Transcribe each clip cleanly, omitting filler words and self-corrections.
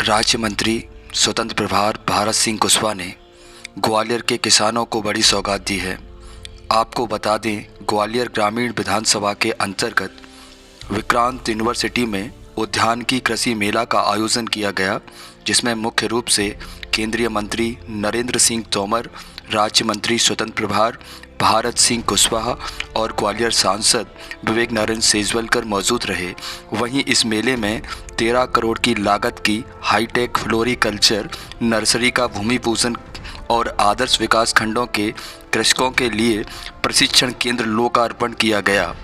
राज्य मंत्री स्वतंत्र प्रभार भारत सिंह कुशवाहा ने ग्वालियर के किसानों को बड़ी सौगात दी है। आपको बता दें, ग्वालियर ग्रामीण विधानसभा के अंतर्गत विक्रांत यूनिवर्सिटी में उद्यानिकी कृषि मेला का आयोजन किया गया, जिसमें मुख्य रूप से केंद्रीय मंत्री नरेंद्र सिंह तोमर, राज्य मंत्री स्वतंत्र प्रभार भारत सिंह कुशवाहा और ग्वालियर सांसद विवेक नारायण सेजवलकर मौजूद रहे। वहीं इस मेले में 13 करोड़ की लागत की हाईटेक फ्लोरिकल्चर नर्सरी का भूमि पूजन और आदर्श विकास खंडों के कृषकों के लिए प्रशिक्षण केंद्र लोकार्पण किया गया।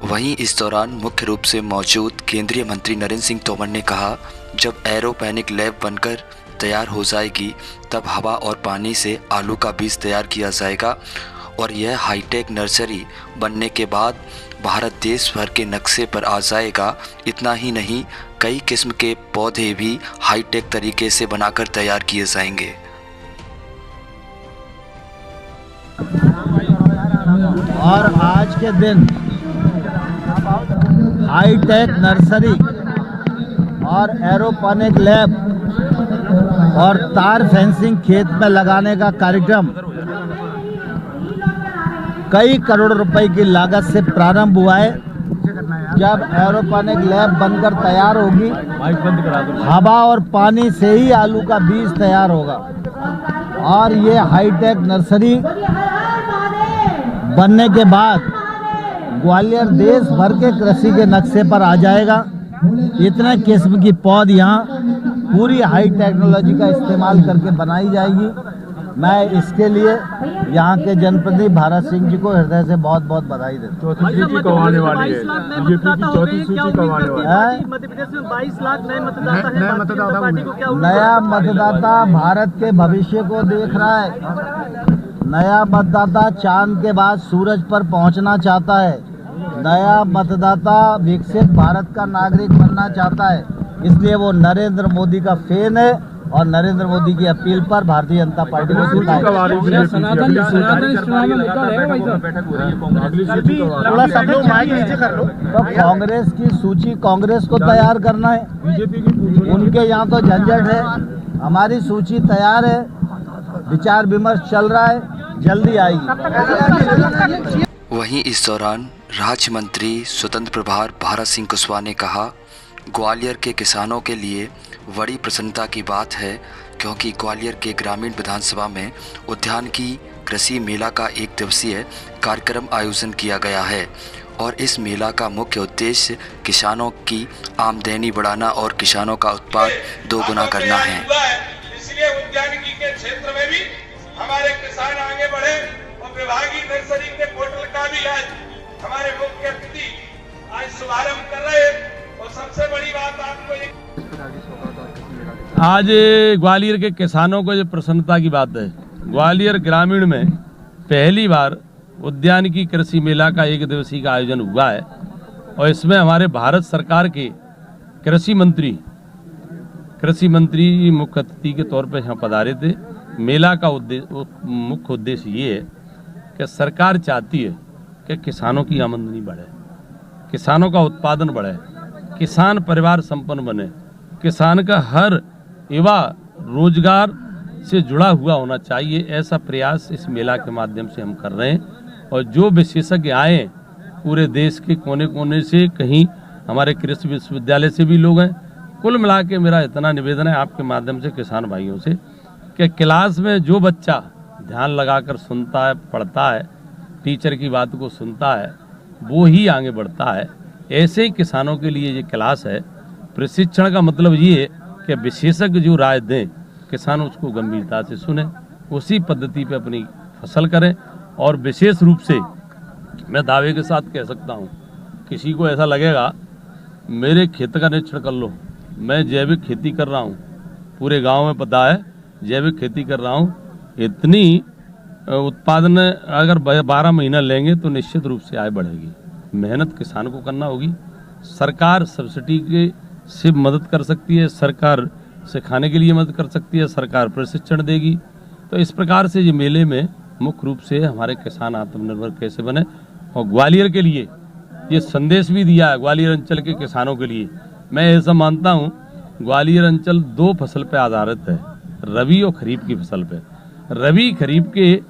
वहीं इस दौरान मुख्य रूप से मौजूद केंद्रीय मंत्री नरेंद्र सिंह तोमर ने कहा, जब एरोपोनिक लैब बनकर तैयार हो जाएगी तब हवा और पानी से आलू का बीज तैयार किया जाएगा और यह हाईटेक नर्सरी बनने के बाद भारत देश भर के नक्शे पर आ जाएगा। इतना ही नहीं, कई किस्म के पौधे भी हाईटेक तरीके से बनाकर तैयार किए जाएंगे। और आज के दिन हाईटेक नर्सरी और एरोपोनिक लैब और तार फेंसिंग खेत में लगाने का कार्यक्रम कई करोड़ रुपए की लागत से प्रारंभ हुआ है। जब एरोपोनिक लैब बनकर तैयार होगी, हवा और पानी से ही आलू का बीज तैयार होगा और ये हाईटेक नर्सरी बनने के बाद ग्वालियर देश भर के कृषि के नक्शे पर आ जाएगा। इतने किस्म की पौध यहाँ पूरी हाई टेक्नोलॉजी का इस्तेमाल करके बनाई जाएगी। मैं इसके लिए यहाँ के जनप्रतिनिधि भारत सिंह जी को हृदय से बहुत बहुत बधाई देता हूँ। चौथी सूची कब आने वाली है? बीजेपी की चौथी सूची कब आने वाली है? मध्य प्रदेश में 22 लाख नए मतदाता हैं। नया मतदाता भारत के भविष्य को देख रहा है। नया मतदाता चांद के बाद सूरज पर पहुंचना चाहता है। नया मतदाता विकसित भारत का नागरिक बनना चाहता है। इसलिए वो नरेंद्र मोदी का फैन है और नरेंद्र मोदी की अपील पर भारतीय जनता पार्टी को तो कांग्रेस की सूची कांग्रेस को तैयार करना है। उनके यहाँ तो झंझट है। हमारी सूची तैयार है, विचार विमर्श चल रहा है, जल्दी आएगी। वहीं इस दौरान राज्य मंत्री स्वतंत्र प्रभार भारत सिंह कुशवाहा ने कहा, ग्वालियर के किसानों के लिए बड़ी प्रसन्नता की बात है, क्योंकि ग्वालियर के ग्रामीण विधानसभा में उद्यानिकी कृषि मेला का 1 दिवसीय कार्यक्रम आयोजन किया गया है और इस मेला का मुख्य उद्देश्य किसानों की आमदनी बढ़ाना और किसानों का उत्पाद 2 गुना करना है। इसलिए उद्यानिकी के क्षेत्र में भी हमारे किसान आगे बढ़े और विभागीय नर्सरी के पोर्टल का भी आज हमारे मुख्य अतिथि आज शुभारंभ कर रहे हैं। और सबसे बड़ी बात आपको आज ग्वालियर के किसानों को जो प्रसन्नता की बात है, ग्वालियर ग्रामीण में पहली बार उद्यानिकी कृषि मेला का 1 दिवसीय का आयोजन हुआ है और इसमें हमारे भारत सरकार के कृषि मंत्री मुख्य अतिथि के तौर पर यहाँ पधारे थे। मेला का मुख्य उद्देश्य ये है कि सरकार चाहती है कि किसानों की आमदनी बढ़े, किसानों का उत्पादन बढ़े, किसान परिवार संपन्न बने, किसान का हर युवा रोजगार से जुड़ा हुआ होना चाहिए। ऐसा प्रयास इस मेला के माध्यम से हम कर रहे हैं और जो विशेषज्ञ आए पूरे देश के कोने कोने से, कहीं हमारे कृषि विश्वविद्यालय से भी लोग हैं। कुल मिला के मेरा इतना निवेदन है आपके माध्यम से किसान भाइयों से कि क्लास में जो बच्चा ध्यान लगाकर सुनता है, पढ़ता है, टीचर की बात को सुनता है, वो ही आगे बढ़ता है। ऐसे ही किसानों के लिए ये क्लास है। प्रशिक्षण का मतलब ये है कि विशेषज्ञ जो राय दें, किसान उसको गंभीरता से सुने, उसी पद्धति पे अपनी फसल करें। और विशेष रूप से मैं दावे के साथ कह सकता हूँ, किसी को ऐसा लगेगा मेरे खेत का निरीक्षण कर लो, मैं जैविक खेती कर रहा हूँ, पूरे गांव में पता है जैविक खेती कर रहा हूँ, इतनी उत्पादन अगर 12 महीना लेंगे तो निश्चित रूप से आय बढ़ेगी। मेहनत किसान को करना होगी। सरकार सब्सिडी के से मदद कर सकती है, सरकार सिखाने के लिए मदद कर सकती है, सरकार प्रशिक्षण देगी। तो इस प्रकार से ये मेले में मुख्य रूप से हमारे किसान आत्मनिर्भर कैसे बने और ग्वालियर के लिए ये संदेश भी दिया है, ग्वालियर अंचल के किसानों के लिए। मैं ऐसा मानता हूँ ग्वालियर अंचल 2 फसल पे आधारित है, रबी और खरीफ की फसल पे। रबी खरीफ के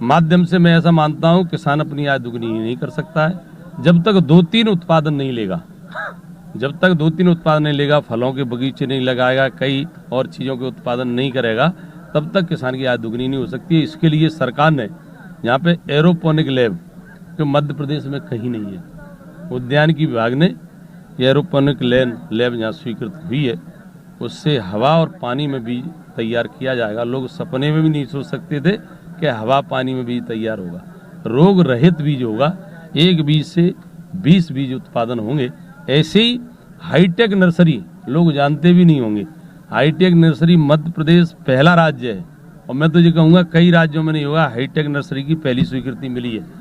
माध्यम से मैं ऐसा मानता हूँ किसान अपनी आय दुगनी नहीं कर सकता है जब तक 2-3 उत्पादन नहीं लेगा। जब तक 2-3 उत्पादन नहीं लेगा, फलों के बगीचे नहीं लगाएगा, कई और चीज़ों के उत्पादन नहीं करेगा, तब तक किसान की आय दुगनी नहीं हो सकती है। इसके लिए सरकार ने यहाँ पे एरोपोनिक लैब, जो मध्य प्रदेश में कहीं नहीं है, उद्यान की विभाग ने एरोपोनिक लैब यहाँ स्वीकृत हुई है। उससे हवा और पानी में बीज तैयार किया जाएगा। लोग सपने में भी नहीं सोच सकते थे कि हवा पानी में बीज तैयार होगा। रोग रहित बीज होगा, एक बीज से 20 बीज उत्पादन होंगे। ऐसे ही हाईटेक नर्सरी लोग जानते भी नहीं होंगे। हाईटेक नर्सरी मध्य प्रदेश पहला राज्य है और मैं तो ये कहूँगा कई राज्यों में नहीं होगा, हाईटेक नर्सरी की पहली स्वीकृति मिली है।